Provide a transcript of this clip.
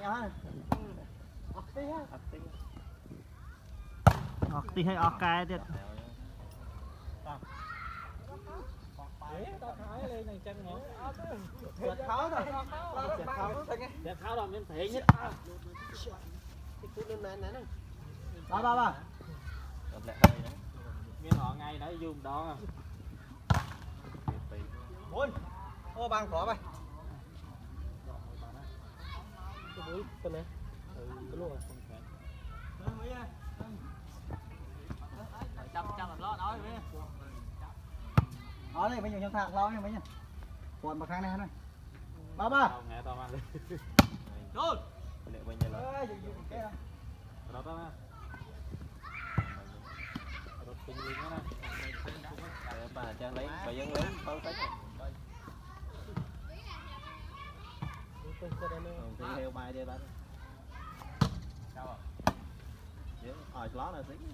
á tí hay cayទៀត tao thái lên này chân nó Giật kháo rồi giật kháo thôi nghe để kháo đòn bên thế nhất ba miếng họ ngay đấy zoom đó bốn ô bằng khó vậy cái mũi con này cái luôn không phải chăm làm lo nói với đó đây bây giờ trong thang lo này mấy nhỉ còn một khang này này ba nghe tao mang đi rồi đó tao nè rồi tình nguyện đó nè bà cho lấy bà dân lấy bao tính thì heo bay đi bán sao à? Hỏi ló là tính